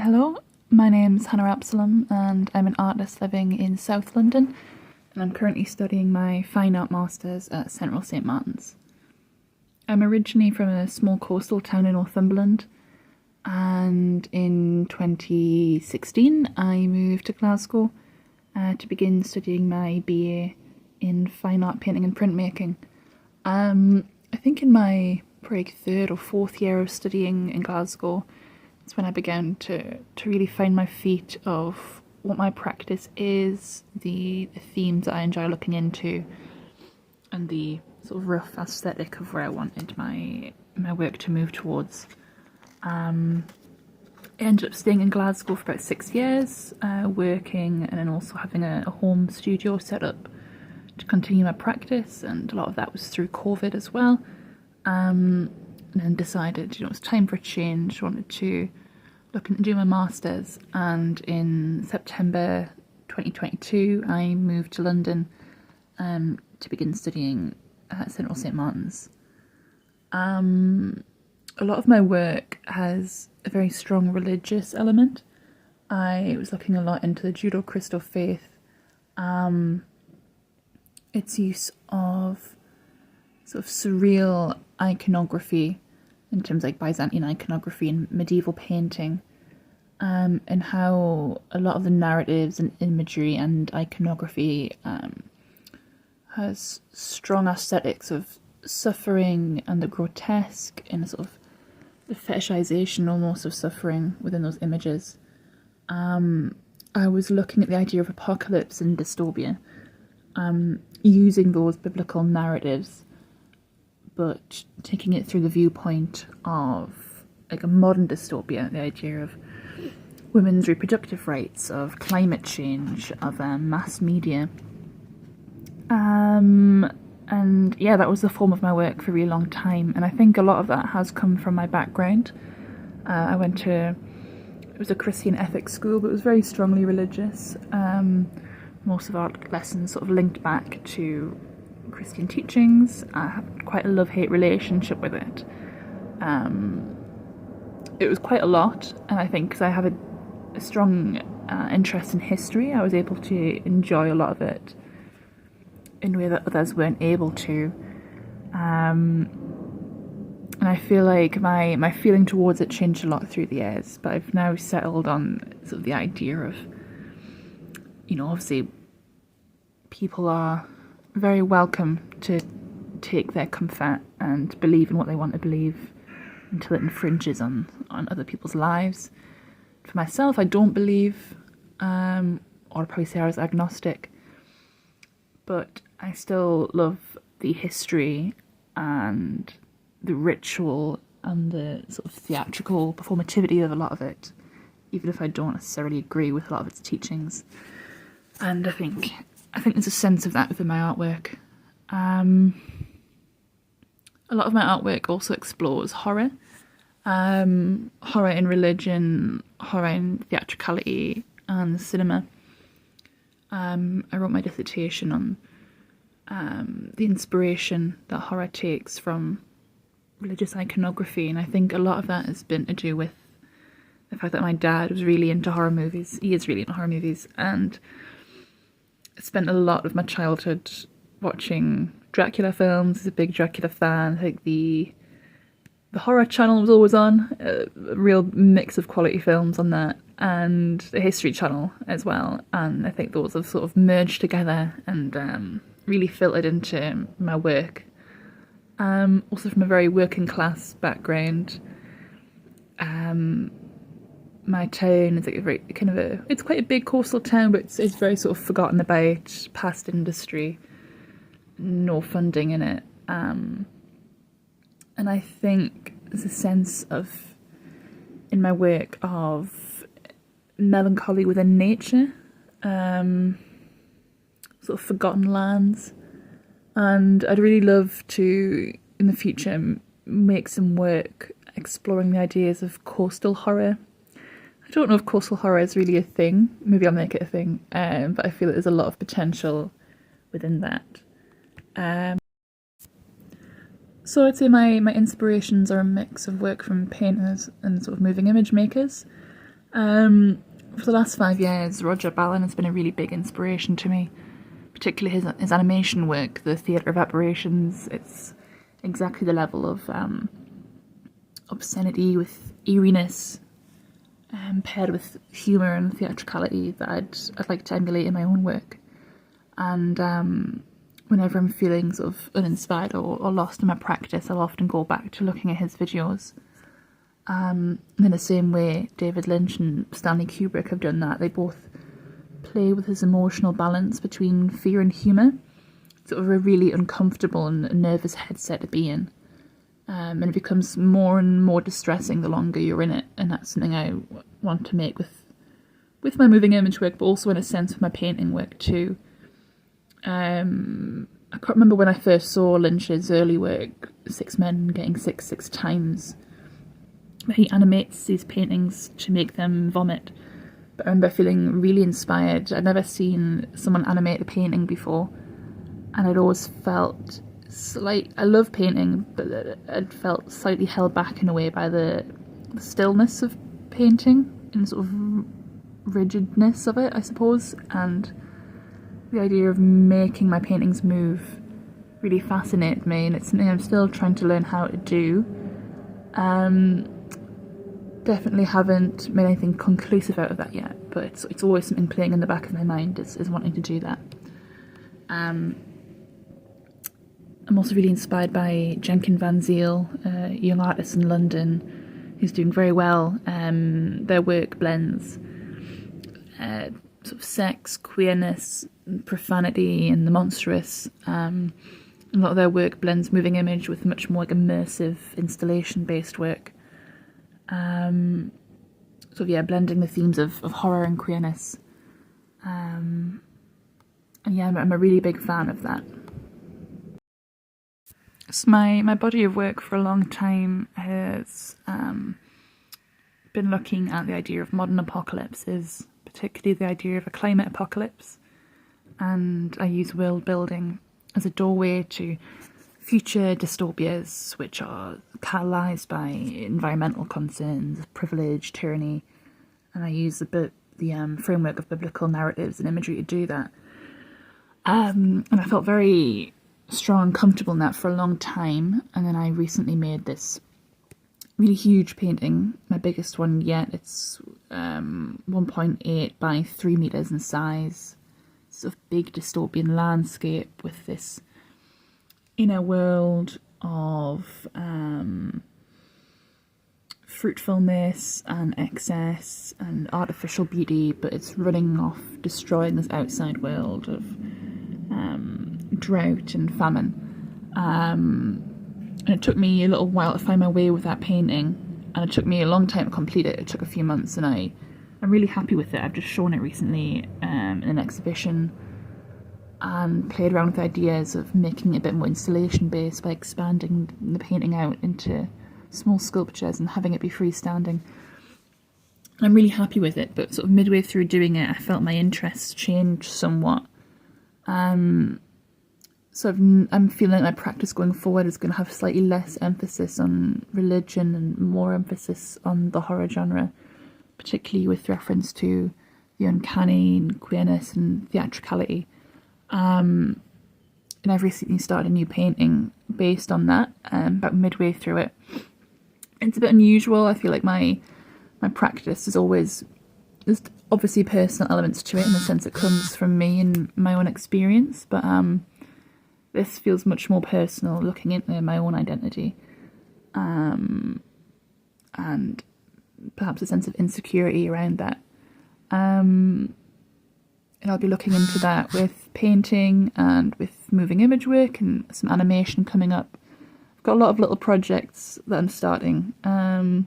Hello, my name's Hannah Absalom and I'm an artist living in South London, and I'm currently studying my Fine Art Masters at Central St Martin's. I'm originally from a small coastal town in Northumberland, and in 2016 I moved to Glasgow to begin studying my BA in Fine Art Painting and Printmaking. I think in my probably third or fourth year of studying in Glasgow, it's when I began to really find my feet of what my practice is, the themes that I enjoy looking into, and the sort of rough aesthetic of where I wanted my work to move towards. I ended up staying in Glasgow for about 6 years, working and then also having a home studio set up to continue my practice, and a lot of that was through COVID as well. And then decided, it was time for a change. I wanted to look into do my masters, and in September 2022 I moved to London to begin studying at Central St Martin's. A lot of my work has a very strong religious element. I was looking a lot into the Judeo-Christian faith, its use of sort of surreal iconography in terms of like Byzantine iconography and medieval painting, and how a lot of the narratives and imagery and iconography has strong aesthetics of suffering and the grotesque and a sort of the fetishization almost of suffering within those images. I was looking at the idea of apocalypse and dystopia, using those biblical narratives but taking it through the viewpoint of like a modern dystopia, the idea of women's reproductive rights, of climate change, of mass media. And yeah, that was the form of my work for a really long time, and I think a lot of that has come from my background. I went to, it was a Christian ethics school, but it was very strongly religious. Most of our lessons sort of linked back to Christian teachings. I have quite a love-hate relationship with it. It was quite a lot, and I think because I have a strong interest in history, I was able to enjoy a lot of it in a way that others weren't able to. And I feel like my feeling towards it changed a lot through the years, but I've now settled on sort of the idea of, obviously people are very welcome to take their comfort and believe in what they want to believe until it infringes on other people's lives. For myself, I don't believe, or I'd probably say I was agnostic, but I still love the history and the ritual and the sort of theatrical performativity of a lot of it, even if I don't necessarily agree with a lot of its teachings. And I think there's a sense of that within my artwork. A lot of my artwork also explores horror. Horror in religion, horror in theatricality and cinema. I wrote my dissertation on the inspiration that horror takes from religious iconography, and I think a lot of that has been to do with the fact that my dad was really into horror movies. He is really into horror movies, and I spent a lot of my childhood watching Dracula films. He's a big Dracula fan. I think the horror channel was always on, a real mix of quality films on that, and the history channel as well. And I think those have sort of merged together and really filtered into my work. Also from a very working class background. My town is like a very kind of it's quite a big coastal town, but it's very sort of forgotten about, past industry, no funding in it. And I think there's a sense of, in my work, of melancholy within nature, sort of forgotten lands. And I'd really love to, in the future, make some work exploring the ideas of coastal horror. I don't know if coastal horror is really a thing. Maybe I'll make it a thing. But I feel that there's a lot of potential within that. So I'd say my inspirations are a mix of work from painters and sort of moving image makers. For the last 5 years, Roger Ballin has been a really big inspiration to me, particularly his animation work, the Theatre of Apparitions. It's exactly the level of obscenity with eeriness, paired with humour and theatricality that I'd like to emulate in my own work. And whenever I'm feeling sort of uninspired or lost in my practice, I'll often go back to looking at his videos. In the same way David Lynch and Stanley Kubrick have done that, they both play with his emotional balance between fear and humour. Sort of a really uncomfortable and nervous headset to be in. And it becomes more and more distressing the longer you're in it, and that's something I want to make with my moving image work, but also in a sense with my painting work too. I can't remember when I first saw Lynch's early work, Six Men Getting Sick 6 Times, where he animates these paintings to make them vomit. But I remember feeling really inspired. I'd never seen someone animate a painting before, and I'd always felt I love painting, but I'd felt slightly held back in a way by the stillness of painting and sort of rigidness of it, I suppose, and the idea of making my paintings move really fascinated me, and it's something I'm still trying to learn how to do. Definitely haven't made anything conclusive out of that yet, but it's always something playing in the back of my mind is wanting to do that. I'm also really inspired by Jenkin Van Zyl, a young artist in London who's doing very well. Their work blends sort of sex, queerness, profanity and the monstrous. A lot of their work blends moving image with much more like immersive installation-based work. Blending the themes of horror and queerness. I'm a really big fan of that. So my body of work for a long time has been looking at the idea of modern apocalypses, particularly the idea of a climate apocalypse, and I use world building as a doorway to future dystopias which are catalysed by environmental concerns, privilege, tyranny, and I use the framework of biblical narratives and imagery to do that. And I felt very strong and comfortable in that for a long time, and then I recently made this really huge painting, my biggest one yet. It's 1.8 by 3 meters in size. Sort of big dystopian landscape with this inner world of fruitfulness and excess and artificial beauty, but it's running off, destroying this outside world of drought and famine. And it took me a little while to find my way with that painting, and it took me a long time to complete it. It took a few months, and I'm really happy with it. I've just shown it recently in an exhibition and played around with ideas of making it a bit more installation based by expanding the painting out into small sculptures and having it be freestanding. I'm really happy with it, but sort of midway through doing it I felt my interest change somewhat. So I'm feeling like my practice going forward is going to have slightly less emphasis on religion and more emphasis on the horror genre, particularly with reference to the uncanny and queerness and theatricality. And I've recently started a new painting based on that, about midway through it. It's a bit unusual. I feel like my practice is always, there's obviously personal elements to it in the sense it comes from me and my own experience, but this feels much more personal, looking into my own identity, and perhaps a sense of insecurity around that. And I'll be looking into that with painting and with moving image work and some animation coming up. I've got a lot of little projects that I'm starting. I'm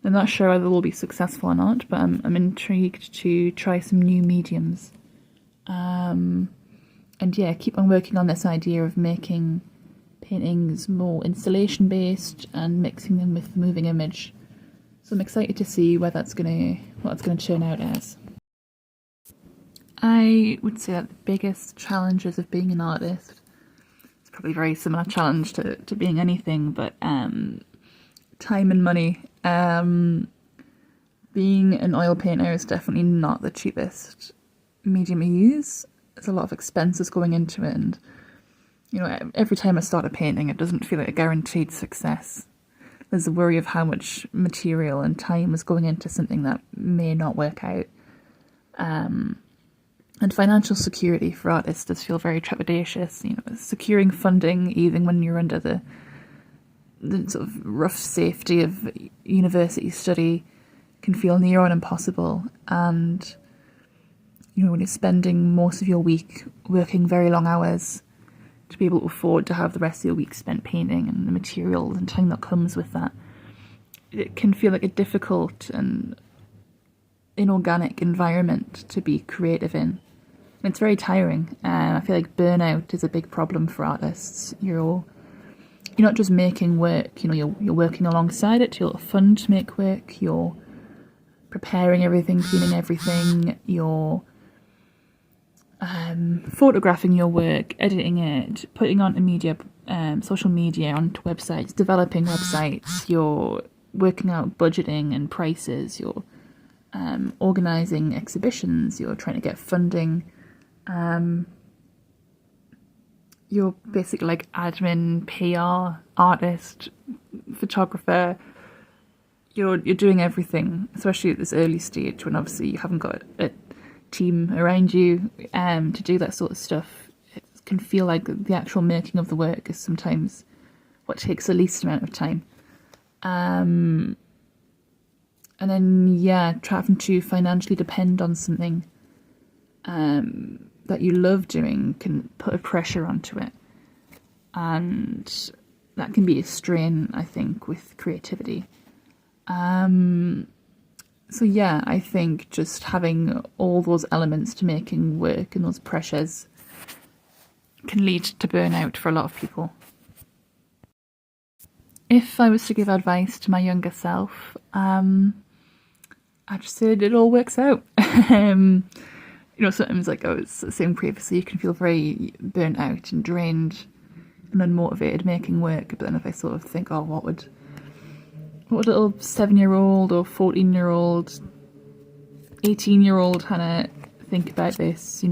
not sure whether they'll be successful or not, but I'm intrigued to try some new mediums. And yeah, keep on working on this idea of making paintings more installation based and mixing them with moving image. So I'm excited to see what that's gonna turn out as. I would say that the biggest challenges of being an artist, it's probably a very similar challenge to being anything, but time and money. being an oil painter is definitely not the cheapest medium to use. There's a lot of expenses going into it, and every time I start a painting, it doesn't feel like a guaranteed success. There's a worry of how much material and time is going into something that may not work out. And financial security for artists does feel very trepidatious. Securing funding, even when you're under the sort of rough safety of university study, can feel near on impossible. And when you're spending most of your week working very long hours, to be able to afford to have the rest of your week spent painting and the materials and time that comes with that, it can feel like a difficult and inorganic environment to be creative in. And it's very tiring. I feel like burnout is a big problem for artists. You're not just making work, you're working alongside it. You're fun to make work. You're preparing everything, cleaning everything. You're photographing your work, editing it, putting onto media, social media, onto websites, developing websites. You're working out budgeting and prices. You're organising exhibitions. You're trying to get funding. You're basically like admin, PR, artist, photographer. You're doing everything, especially at this early stage when obviously you haven't got a team around you to do that sort of stuff. It can feel like the actual making of the work is sometimes what takes the least amount of time. And then having to financially depend on something that you love doing can put a pressure onto it, and that can be a strain, I think, with creativity. So I think just having all those elements to making work and those pressures can lead to burnout for a lot of people. If I was to give advice to my younger self, I'd just say it all works out. Sometimes, like I was saying previously, you can feel very burnt out and drained and unmotivated making work. But then if I sort of think, what would a little 7-year-old or 14-year-old, 18-year-old Hannah think about this? A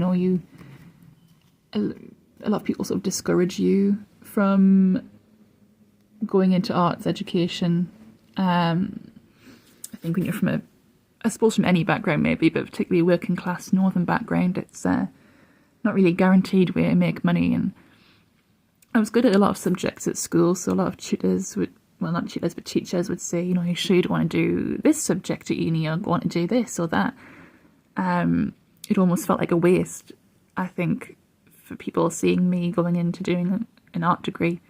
lot of people sort of discourage you from going into arts education. I think when you're from from any background maybe, but particularly a working class northern background, it's not really a guaranteed way to make money. And I was good at a lot of subjects at school, so a lot of tutors would, well, not tutors, but teachers would say, you should want to do this subject at uni or want to do this or that. It almost felt like a waste, I think, for people seeing me going into doing an art degree.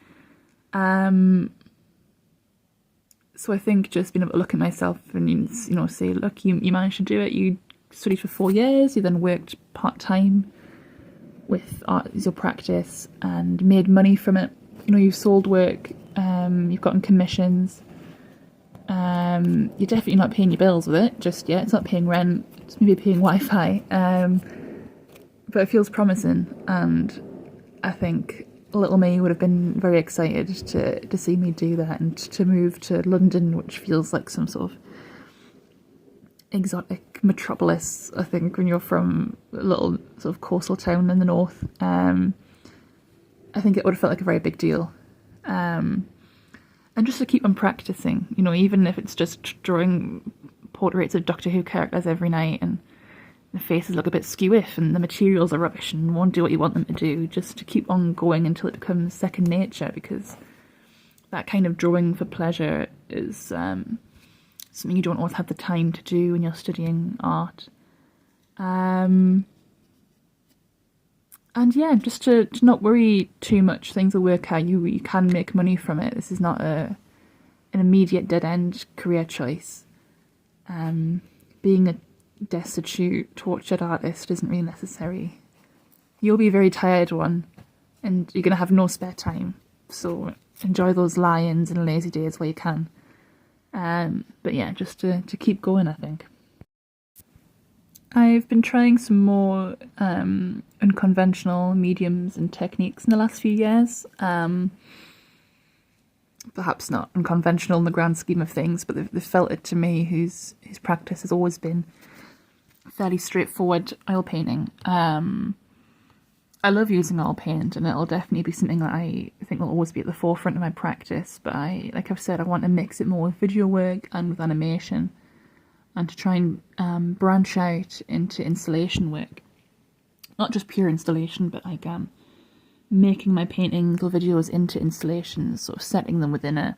So I think just being able to look at myself and, say, look, you managed to do it. You studied for 4 years. You then worked part-time with art as your practice and made money from it. You've sold work. You've gotten commissions. You're definitely not paying your bills with it just yet. It's not paying rent. It's maybe paying Wi-Fi. But it feels promising. And I think little me would have been very excited to see me do that and to move to London, which feels like some sort of exotic metropolis, I think, when you're from a little sort of coastal town in the north. I think it would have felt like a very big deal. And just to keep on practicing, even if it's just drawing portraits of Doctor Who characters every night and the faces look a bit skew-if and the materials are rubbish and won't do what you want them to do, just to keep on going until it becomes second nature, because that kind of drawing for pleasure is something you don't always have the time to do when you're studying art. And just to not worry too much. Things will work out. You can make money from it. This is not an immediate dead-end career choice. Being a destitute, tortured artist isn't really necessary. You'll be a very tired one, and you're going to have no spare time. So enjoy those lie-ins and lazy days where you can. But just to keep going, I think. I've been trying some more unconventional mediums and techniques in the last few years. perhaps not unconventional in the grand scheme of things, but they've felt it to me, whose practice has always been fairly straightforward oil painting. I love using oil paint, and it'll definitely be something that I think will always be at the forefront of my practice, but like I've said, I want to mix it more with video work and with animation, and to try and branch out into installation work. Not just pure installation, but like making my paintings or videos into installations, sort of setting them within a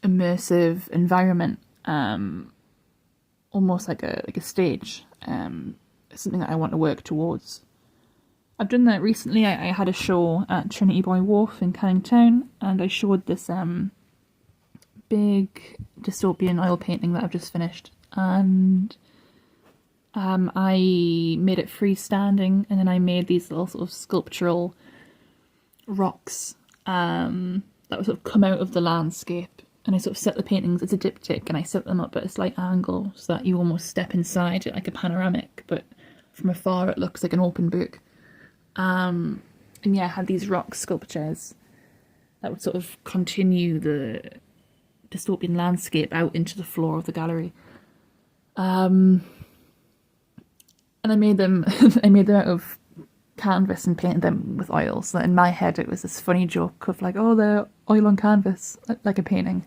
immersive environment, almost like a stage. Something that I want to work towards. I've done that recently. I had a show at Trinity Boy Wharf in Canning Town, and I showed this big dystopian oil painting that I've just finished, and I made it freestanding, and then I made these little sort of sculptural rocks that would sort of come out of the landscape, and I sort of set the paintings as a diptych, and I set them up at a slight angle so that you almost step inside it like a panoramic, but from afar it looks like an open book. And yeah, I had these rock sculptures that would sort of continue the dystopian landscape out into the floor of the gallery. And I made them out of canvas and painted them with oil. So that in my head it was this funny joke of like, oh, they're oil on canvas, like a painting.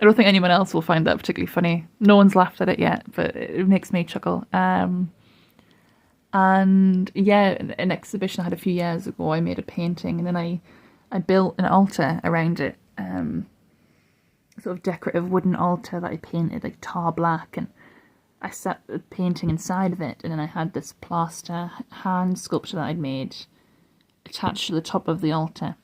I don't think anyone else will find that particularly funny. No one's laughed at it yet, but it makes me chuckle. And yeah, an exhibition I had a few years ago, I made a painting, and then I built an altar around it, sort of decorative wooden altar that I painted like tar black, and I set the painting inside of it, and then I had this plaster hand sculpture that I'd made attached to the top of the altar,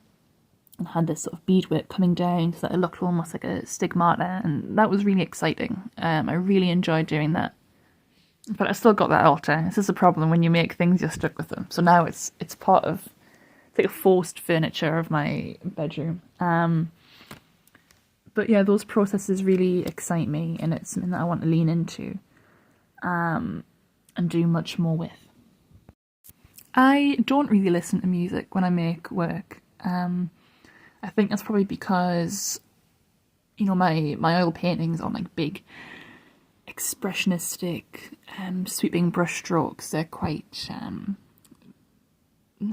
and had this sort of beadwork coming down so that it looked almost like a stigmata, and that was really exciting. I really enjoyed doing that. But I still got that altar. This is the problem when you make things, you're stuck with them. So now it's part of, it's like a forced furniture of my bedroom. But yeah, those processes really excite me, and it's something that I want to lean into and do much more with. I don't really listen to music when I make work. I think that's probably because, you know, my oil paintings are like big, expressionistic, sweeping brushstrokes. They're quite,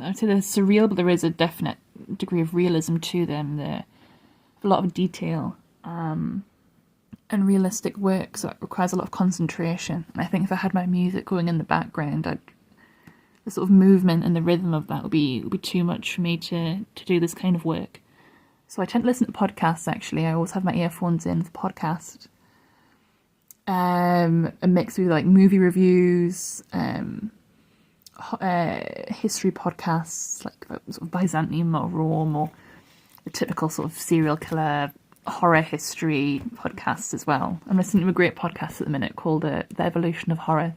I'd say they're surreal, but there is a definite degree of realism to them. They're a lot of detail and realistic work, so it requires a lot of concentration. And I think if I had my music going in the background, the sort of movement and the rhythm of that would be too much for me to do this kind of work. So I tend to listen to podcasts, actually. I always have my earphones in for podcasts. A mix of like movie reviews, history podcasts, like sort of Byzantium or Rome, or the typical sort of serial killer horror history podcasts as well. I'm listening to a great podcast at the minute called The Evolution of Horror.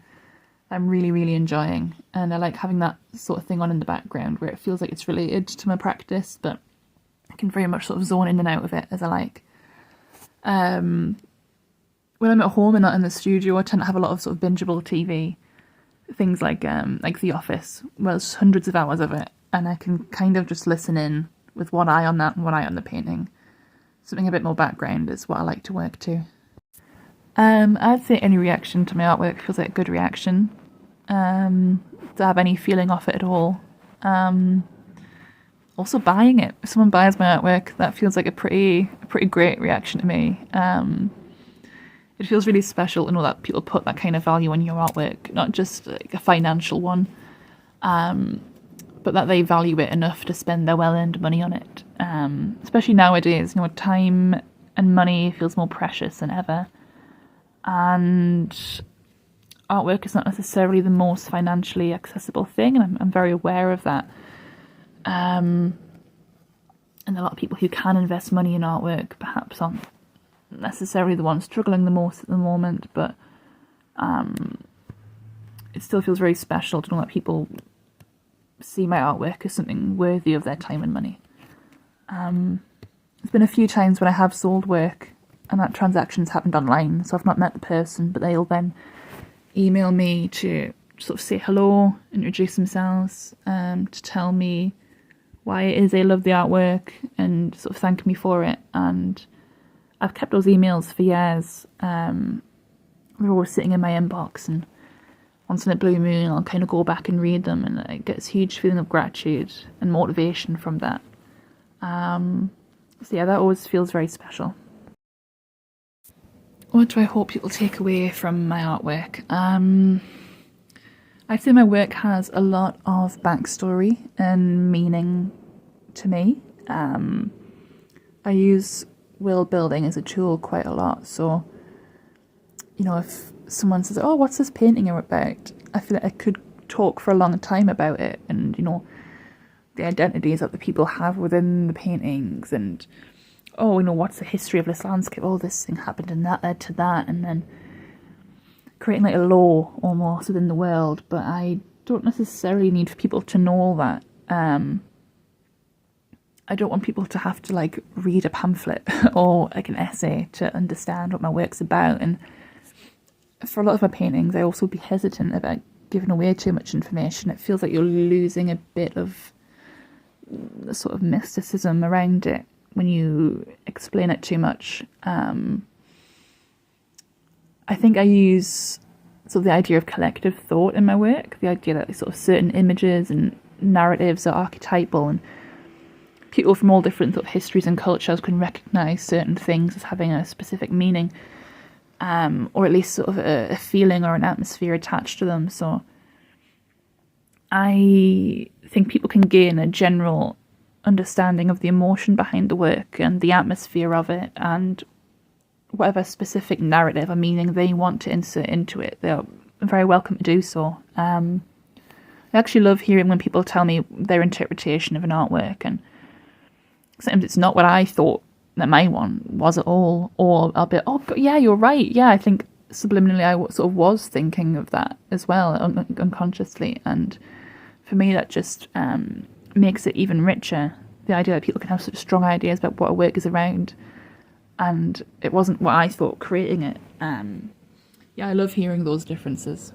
I'm really, really enjoying, and I like having that sort of thing on in the background where it feels like it's related to my practice, but I can very much sort of zone in and out of it as I like. When I'm at home and not in the studio, I tend to have a lot of sort of bingeable TV, things like The Office. Well, there's hundreds of hours of it, and I can kind of just listen in with one eye on that and one eye on the painting. Something a bit more background is what I like to work to. I'd say any reaction to my artwork feels like a good reaction. To have any feeling off it at all. Also buying it. If someone buys my artwork, that feels like a pretty great reaction to me. It feels really special to know that people put that kind of value on your artwork, not just like a financial one, but that they value it enough to spend their well-earned money on it. Especially nowadays, you know, time and money feels more precious than ever. And artwork is not necessarily the most financially accessible thing, and I'm very aware of that. And a lot of people who can invest money in artwork perhaps aren't necessarily the ones struggling the most at the moment, but it still feels very special to know that people see my artwork as something worthy of their time and money. There's been a few times when I have sold work and that transaction's happened online, so I've not met the person, but they'll then email me to sort of say hello, introduce themselves, to tell me why it is they love the artwork and sort of thank me for it. And I've kept those emails for years. They're always sitting in my inbox, and once in a blue moon I'll kind of go back and read them, and I get this huge feeling of gratitude and motivation from that. So yeah, that always feels very special. What do I hope people take away from my artwork? I'd say my work has a lot of backstory and meaning to me. I use world building as a tool quite a lot, so if someone says, oh, what's this painting you're about? I feel like I could talk for a long time about it, and the identities that the people have within the paintings, and what's the history of this landscape? Oh, this thing happened and that led to that, and then creating like a lore almost within the world. But I don't necessarily need for people to know all that. I don't want people to have to like read a pamphlet or like an essay to understand what my work's about. And for a lot of my paintings, I also be hesitant about giving away too much information. It feels like you're losing a bit of the sort of mysticism around it when you explain it too much. I think I use sort of the idea of collective thought in my work, the idea that sort of certain images and narratives are archetypal, and people from all different sort of histories and cultures can recognise certain things as having a specific meaning, or at least sort of a feeling or an atmosphere attached to them. So I think people can gain a general understanding of the emotion behind the work and the atmosphere of it, and whatever specific narrative or meaning they want to insert into it, they're very welcome to do so. I actually love hearing when people tell me their interpretation of an artwork, and sometimes it's not what I thought that my one was at all, or I'll be, oh yeah, you're right, yeah, I think subliminally I sort of was thinking of that as well, unconsciously, and for me that just makes it even richer, the idea that people can have such strong ideas about what a work is around, and it wasn't what I thought creating it. I love hearing those differences.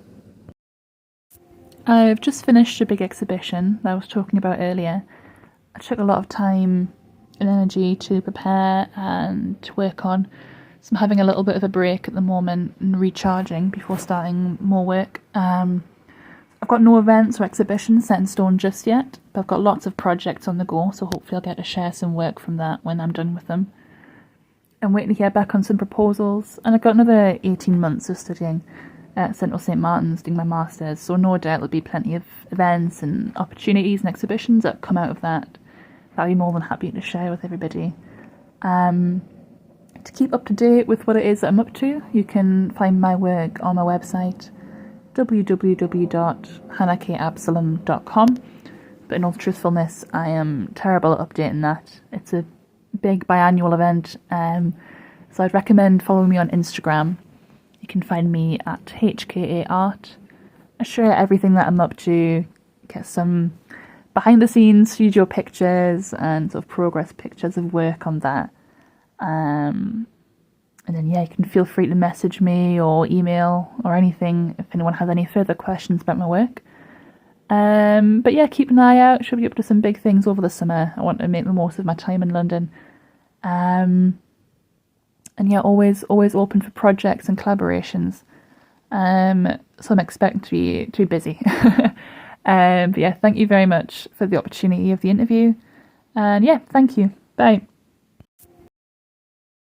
I've just finished a big exhibition that I was talking about earlier. I took a lot of time and energy to prepare and to work on, so I'm having a little bit of a break at the moment and recharging before starting more work. I've got no events or exhibitions set in stone just yet, but I've got lots of projects on the go, so hopefully I'll get to share some work from that when I'm done with them. I'm waiting to hear back on some proposals, and I've got another 18 months of studying at Central St Martin's doing my masters, so no doubt there'll be plenty of events and opportunities and exhibitions that come out of that I'll be more than happy to share with everybody. To keep up to date with what it is that I'm up to, you can find my work on my website www.hannahkabsalom.com, but in all truthfulness I am terrible at updating that. It's a big biannual event, so I'd recommend following me on Instagram. You can find me at HKA Art. I share everything that I'm up to, get some behind the scenes studio pictures and sort of progress pictures of work on that. And then you can feel free to message me or email or anything if anyone has any further questions about my work. But keep an eye out. Should be up to some big things over the summer. I want to make the most of my time in London. Always open for projects and collaborations. So I'm expecting to be busy. Thank you very much for the opportunity of the interview. And thank you. Bye.